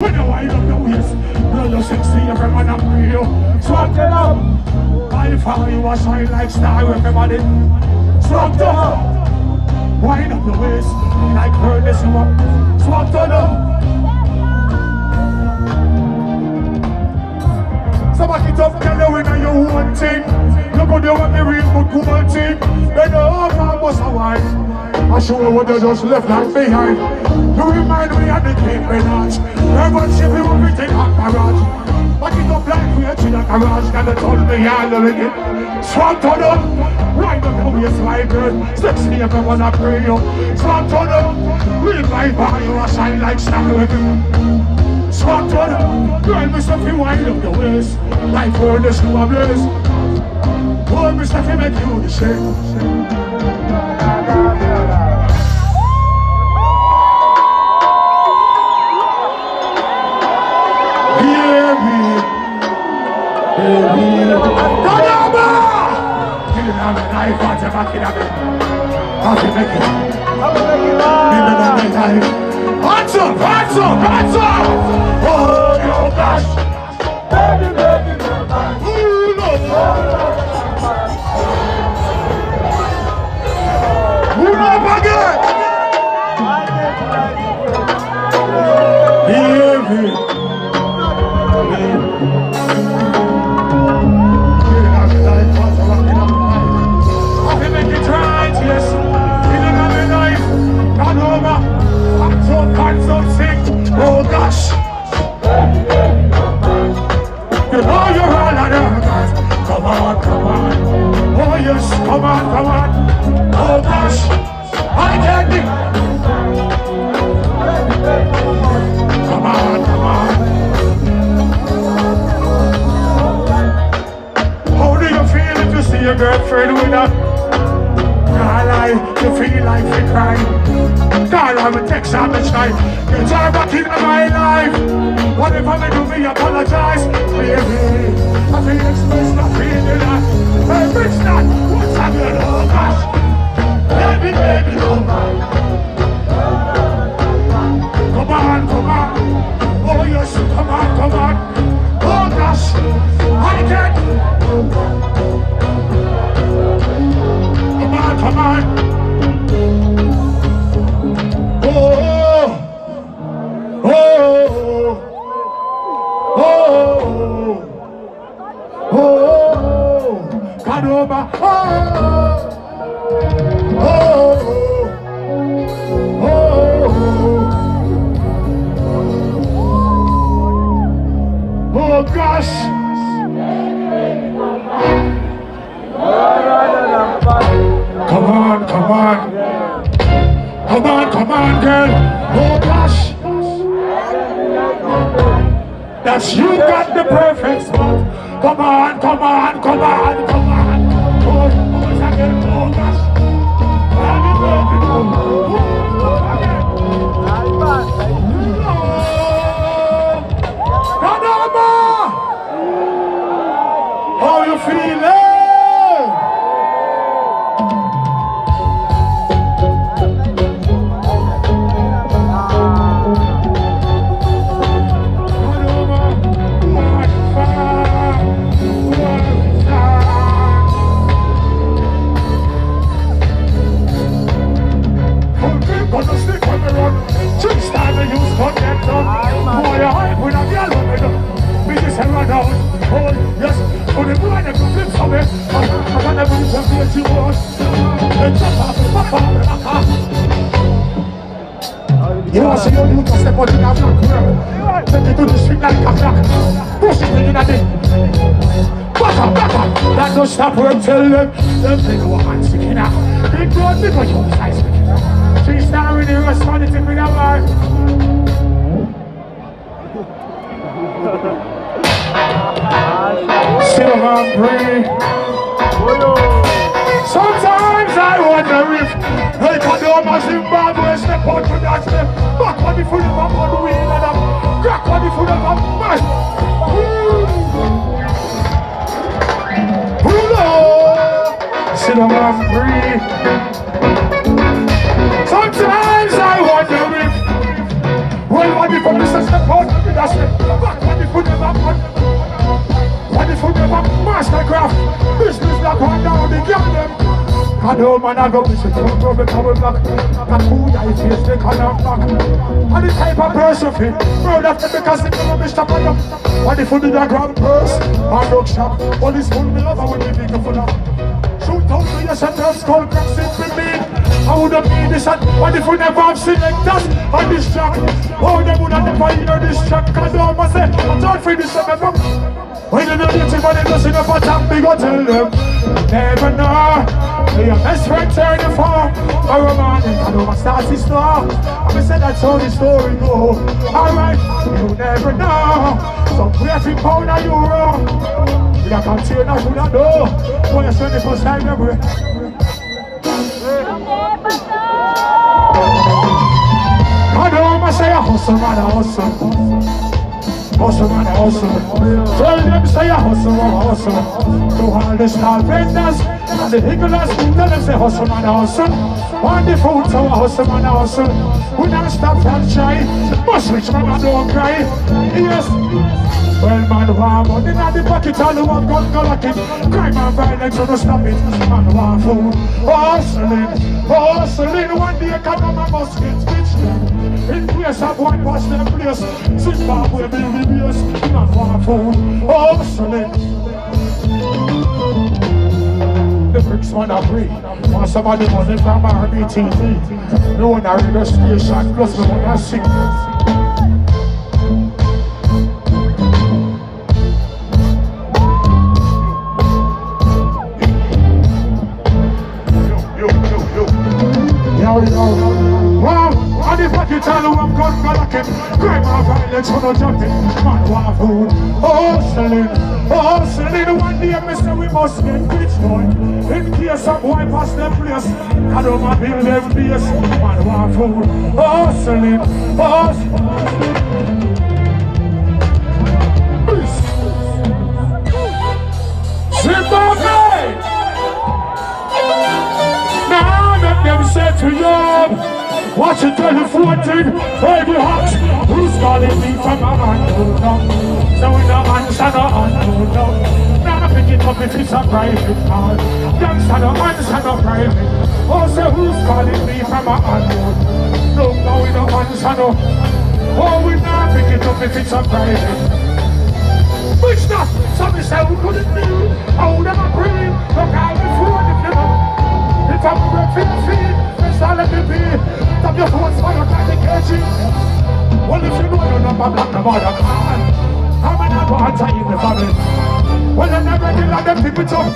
When you wind up your waist, girl, you're sexy, everyone up with you. Swap it up. By far you are shine like star, everybody. Swap it up. Wind up your waist, like furnace you up. Swap it up. Somebody tough tell you when you one thing. You go there with the real good cool thing. Then the whole man was a wife. I show you what you just left like behind. You remind me of the King Benach. Everyone ship you everything hot garage. But it up like we in the garage. Gotta turn the handle again. Swamp on up. Wind up your waist like girl. Sexy everyone I pray you. Swamp on up. Real life by you a shine like star. Swamp on up. Girl, Mr. F, wind up your waist. Like furnace to a blaze. Oh, Mr. F, make you the shake. Kadoma! Kill him with a knife, watch him back in a bit. Have to make it. Hands up, hands up, hands up! Oh, your gosh! Baby, baby, baby. Ooh, no! Move up again! Baby. Oh gosh! You know you're all on earth. Come on, come on. Oh yes, come on, come on. Oh gosh! I can't be. Come on, come on. How do you feel if you see your girlfriend with a you feel like you cry. Call her with text on the sky. You try back into my life. Whatever me do, me apologize. Baby, I feel express my feeling. Hey, bitch, not what's happening? Oh gosh. Baby, baby, oh my. Come on, come on. Oh yes, come on, come on. Oh gosh. I can't. Come on, come on. Kadoma, oh gosh. Come on, come on. Come on, come on, girl. Oh gosh. That's you got the perfect spot. Come on, come on, come on, come on. Oh gosh. Kadoma! How you feeling? You want to see your new step on the ground. Take it to the street like a clock. Push it in the day. Back up, back up. That don't stop work, tell them. Them they know I'm sticking out. Big blood, big blood, you guys sticking out. She's not really responding with a word. Still hungry. Sometimes I wonder if hey, Kadoma, Zimbabwe, step out to that step. Back on the foot of my on the wheel and crack on the foot of my man. Still hungry. Sometimes I wonder if well, what if I'm just a step out? Kadoma, I go visit you, go become a black. That food I face, they call them back. And the type of person fit, bro, that's the because they don't miss the man. And if you do the grand purse, and look shop, all this food me love, I will be big for that. Shoot out to your center, skull cracks it with me. I would have made this and what if we never have selectors on this track? Oh, they would have never hear this track. Kadoma say, I'm not free this remember. When you know you but they don't see no pattern, we go tell them. Never know. Your best friend turn you for a woman and Kadoma starts his store. I said that's how the story go. Alright, you never know. So every pound of euro. You can't see enough with a door. When you spend the first time ever. Kadoma say a hustle man a hustle. Hustle man a hustle. Tell them say a hustle man a hustle. To all the small vendors and the higglers, tell them say hustle man a hustle. On the fruits of a hustle man a hustle. We don't stop and try. Must rich man don't cry. Yes. Well, man, want money in the pocket, all who want gun go lock it. Crime and violence, so don't stop it. Man, want food, hustling. One day, Kadoma must get rich. In place of one pass them place. Zimbabwe build the base. Man, want food, hustling. The bricks wanna breathe. Want some of the money from RBTV. No one a radio station, plus me wanna sing. Wow, and if I can tell you I'm gone galactic, crime and violence on a jacket, man want food, hustling, one day me say we must get rich boy, in case some boy pass them place, Kadoma build them base, man want food, hustling. Zimbabwe! Them say to you, watch it 24 thing, baby hot. Who's calling me from a unknown number? So we no answer no unknown number. Now pick it up if it's a private call. Youngster no answer no private. Oh, say who's calling me from a unknown? No, we no answer no. Oh, we now pick it up if it's a private. Which that? Somebody say who couldn't be? I would never bring. Look out before if you know. If I'm breaking feet, it's all let me be. Tap your phones for your candy catching. Well, if you know your number, black the border, come on. I'm in a bad time in the family. Well, I'm not ready, let them pick it up.